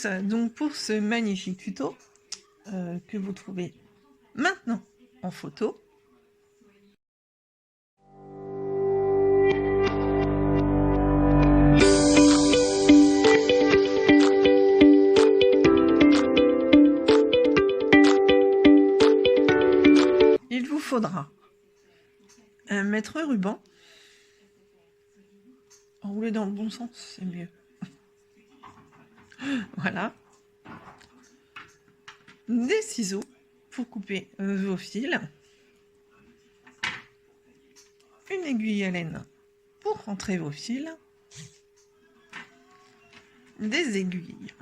tous, donc pour ce magnifique tuto que vous trouvez maintenant en photo. Il vous faudra un mètre ruban. Enroulé dans le bon sens, c'est mieux. Voilà. Des ciseaux pour couper vos fils. Une aiguille à laine pour rentrer vos fils. Des aiguilles.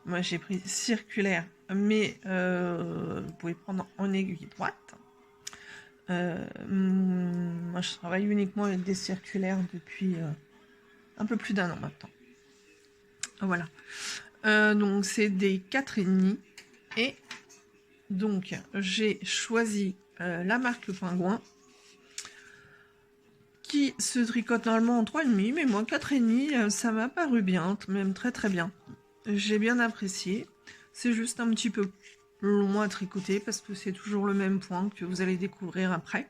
Moi j'ai pris circulaire, mais vous pouvez prendre en aiguille droite. Moi je travaille uniquement avec des circulaires depuis un peu plus d'1 an maintenant. Voilà. Donc c'est des 4,5 et donc j'ai choisi la marque Le Pingouin qui se tricote normalement en 3,5, mais moi 4,5 ça m'a paru bien, même très très bien. J'ai bien apprécié. C'est juste un petit peu long à tricoter parce que c'est toujours le même point que vous allez découvrir après.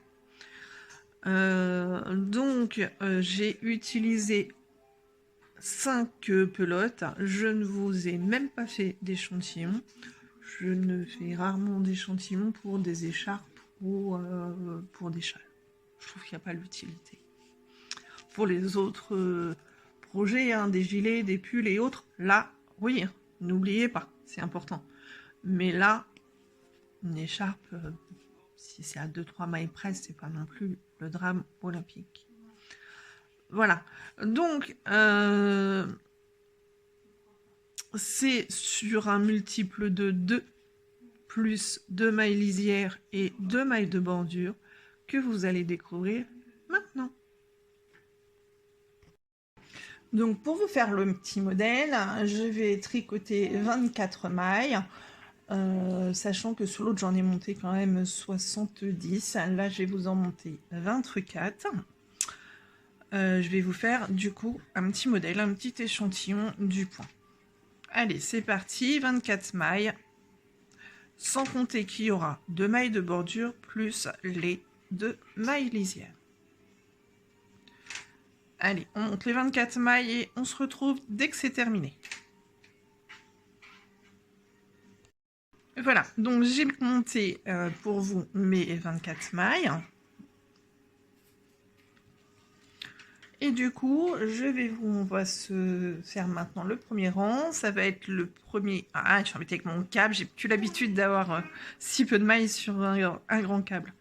Donc j'ai utilisé 5 pelotes. Je ne vous ai même pas fait d'échantillon. Je ne fais rarement d'échantillon pour des écharpes ou pour des châles. Je trouve qu'il n'y a pas l'utilité. Pour les autres projets, hein, des gilets, des pulls et autres, là, oui, n'oubliez pas, c'est important. Mais là, une écharpe, si c'est à 2-3 mailles près, c'est pas non plus le drame olympique. Voilà, donc c'est sur un multiple de 2 plus 2 mailles lisières et 2 mailles de bordure que vous allez découvrir maintenant. Donc pour vous faire le petit modèle, je vais tricoter 24 mailles, sachant que sur l'autre j'en ai monté quand même 70. Là je vais vous en monter 24. Je vais vous faire du coup un petit modèle, un petit échantillon du point. Allez, c'est parti, 24 mailles, sans compter qu'il y aura 2 mailles de bordure plus les 2 mailles lisières. Allez, on monte les 24 mailles et on se retrouve dès que c'est terminé. Voilà, donc j'ai monté pour vous mes 24 mailles. Et du coup, on va se faire maintenant le premier rang. Ça va être le premier... Ah, je suis embêtée avec mon câble. J'ai plus l'habitude d'avoir si peu de mailles sur un grand câble.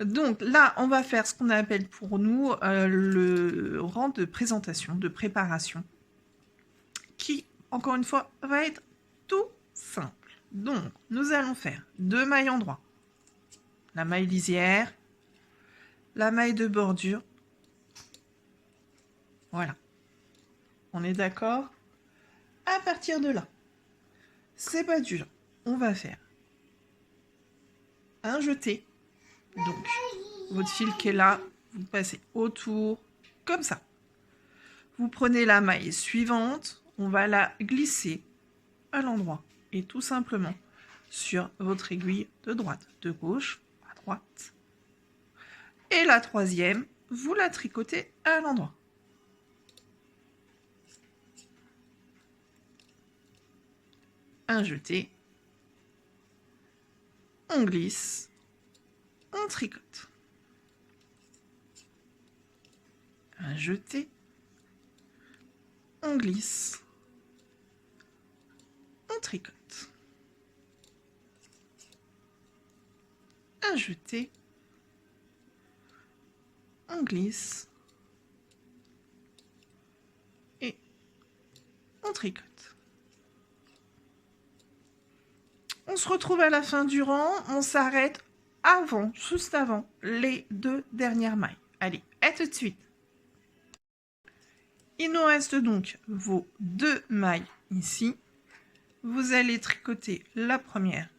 Donc là, on va faire ce qu'on appelle pour nous le rang de présentation, de préparation, qui, encore une fois, va être tout simple. Donc, nous allons faire 2 mailles en droit, la maille lisière, la maille de bordure. Voilà. On est d'accord? À partir de là, c'est pas dur. On va faire un jeté. Donc, votre fil qui est là, vous passez autour, comme ça. Vous prenez la maille suivante, on va la glisser à l'endroit. Et tout simplement sur votre aiguille de droite, de gauche à droite. Et la troisième, vous la tricotez à l'endroit. Un jeté, on glisse, on tricote. Un jeté, on glisse, on tricote. Un jeté, on glisse et on tricote. On se retrouve à la fin du rang, on s'arrête avant, juste avant, les 2 dernières mailles. Allez, à tout de suite. Il nous reste donc vos 2 mailles ici. Vous allez tricoter la première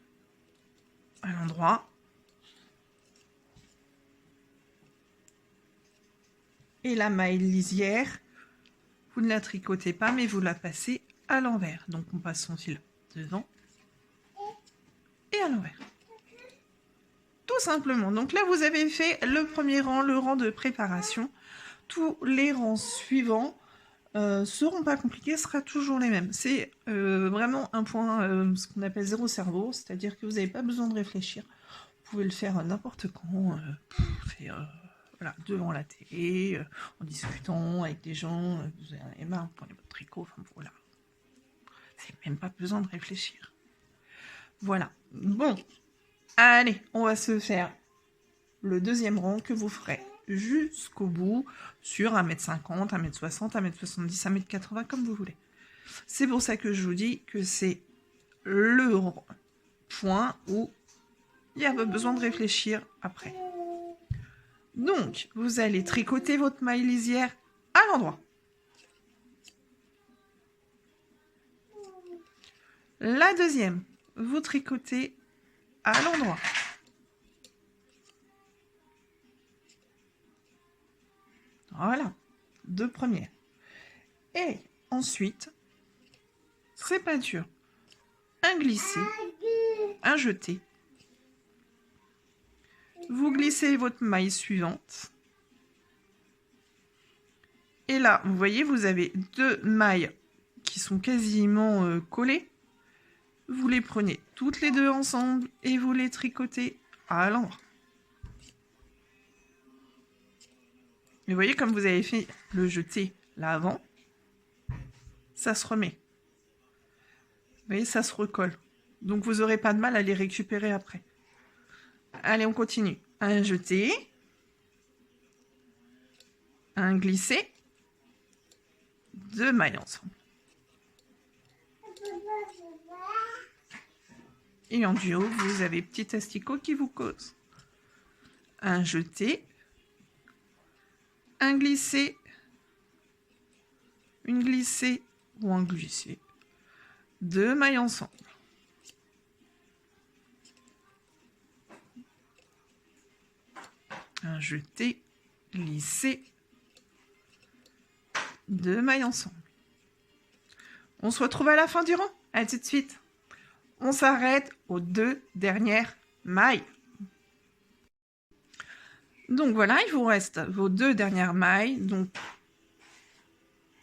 à l'endroit. Et la maille lisière, vous ne la tricotez pas, mais vous la passez à l'envers. Donc on passe son fil devant et à l'envers. Tout simplement. Donc là, vous avez fait le premier rang, le rang de préparation. Tous les rangs suivants seront pas compliqués, sera toujours les mêmes. C'est vraiment un point, ce qu'on appelle zéro cerveau, c'est-à-dire que vous n'avez pas besoin de réfléchir. Vous pouvez le faire n'importe quand, voilà, devant la télé, en discutant avec des gens, vous en avez marre, vous prenez votre tricot, enfin voilà. Vous n'avez même pas besoin de réfléchir. Voilà. Bon, allez, on va se faire le deuxième rang que vous ferez jusqu'au bout sur 1m50, 1m60, 1m70, 1m80, comme vous voulez. C'est pour ça que je vous dis que c'est le point où il y a besoin de réfléchir après. Donc, vous allez tricoter votre maille lisière à l'endroit. La deuxième, vous tricotez à l'endroit. Voilà, deux premières. Et ensuite, c'est peinture. Un glissé, un jeté. Vous glissez votre maille suivante. Et là, vous voyez, vous avez deux mailles qui sont quasiment collées. Vous les prenez toutes les deux ensemble et vous les tricotez à l'endroit. Et vous voyez, comme vous avez fait le jeté là avant, ça se remet. Vous voyez, ça se recolle. Donc, vous n'aurez pas de mal à les récupérer après. Allez, on continue. Un jeté. Un glissé. Deux mailles ensemble. Et en duo, vous avez petit asticot qui vous cause. Un jeté. Un glissé. Une glissée ou un glissé. Deux mailles ensemble. Un jeté, glissé, deux mailles ensemble. On se retrouve à la fin du rang. À tout de suite. On s'arrête aux deux dernières mailles. Donc voilà, il vous reste vos deux dernières mailles. Donc,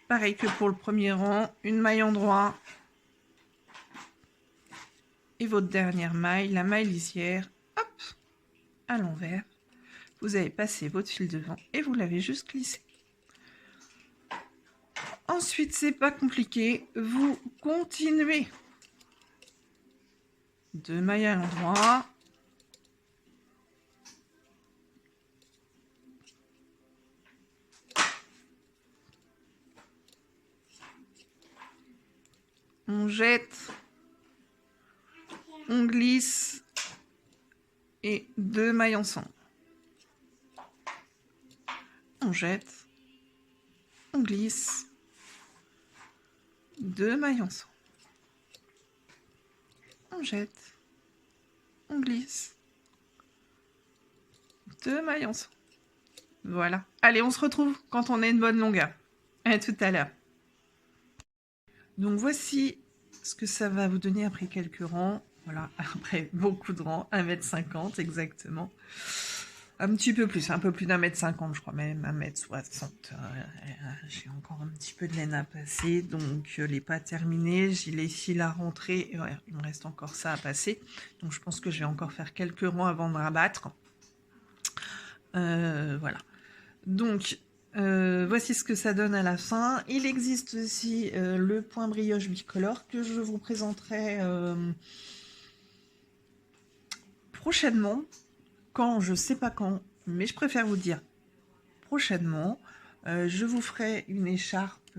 pareil que pour le premier rang, une maille en droit. Et votre dernière maille, la maille lisière, hop, à l'envers. Vous avez passé votre fil devant et vous l'avez juste glissé. Ensuite, c'est pas compliqué, vous continuez. Deux mailles à l'endroit. On jette. On glisse. Et deux mailles ensemble. On jette. On glisse. Deux mailles ensemble. On jette. On glisse. Deux mailles ensemble. Voilà. Allez, on se retrouve quand on a une bonne longueur. À tout à l'heure. Donc voici ce que ça va vous donner après quelques rangs. Voilà, après beaucoup de rangs, 1m50 exactement. Un petit peu plus, un peu plus d'1m50, je crois même, 1m60. J'ai encore un petit peu de laine à passer, donc je l'ai pas terminé. J'ai les fils à rentrer, ouais, il me reste encore ça à passer. Donc je pense que je vais encore faire quelques rangs avant de rabattre. Voilà. Donc, voici ce que ça donne à la fin. Il existe aussi le point brioche bicolore que je vous présenterai prochainement. Quand, je sais pas quand, mais je préfère vous dire prochainement. Je vous ferai une écharpe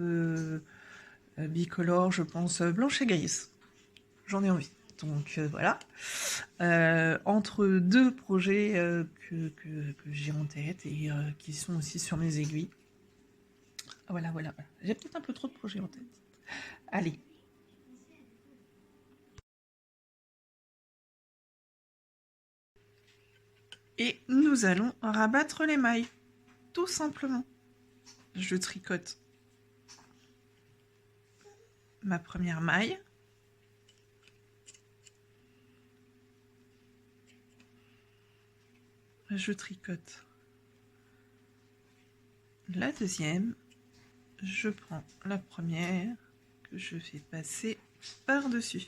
bicolore, je pense, blanche et grise. J'en ai envie. Donc voilà. Entre deux projets que j'ai en tête et qui sont aussi sur mes aiguilles. Voilà. J'ai peut-être un peu trop de projets en tête. Allez. Et nous allons rabattre les mailles. Tout simplement. Je tricote ma première maille. Je tricote la deuxième. Je prends la première que je fais passer par-dessus.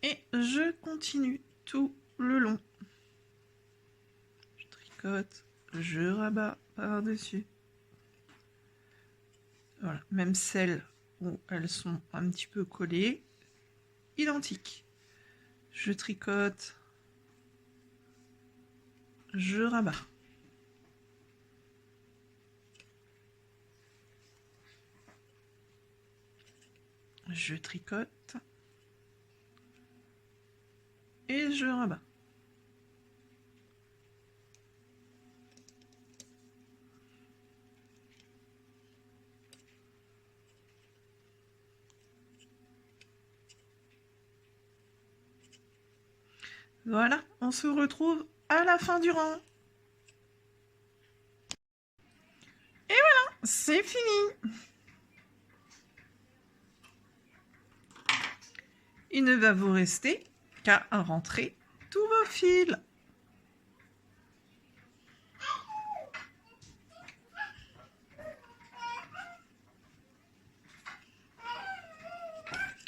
Et je continue tout le long. Je tricote, je rabats par-dessus. Voilà, même celles où elles sont un petit peu collées, identiques. Je tricote, je rabats. Je tricote et je rabats. Voilà, on se retrouve à la fin du rang. Et voilà, c'est fini. Il ne va vous rester qu'à rentrer tous vos fils.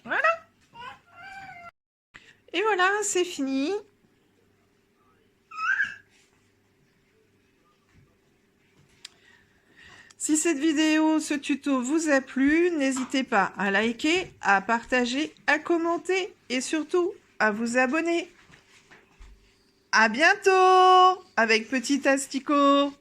Voilà. Et voilà, c'est fini. Si cette vidéo, ce tuto vous a plu, n'hésitez pas à liker, à partager, à commenter et surtout à vous abonner. À bientôt avec Petit Asticot.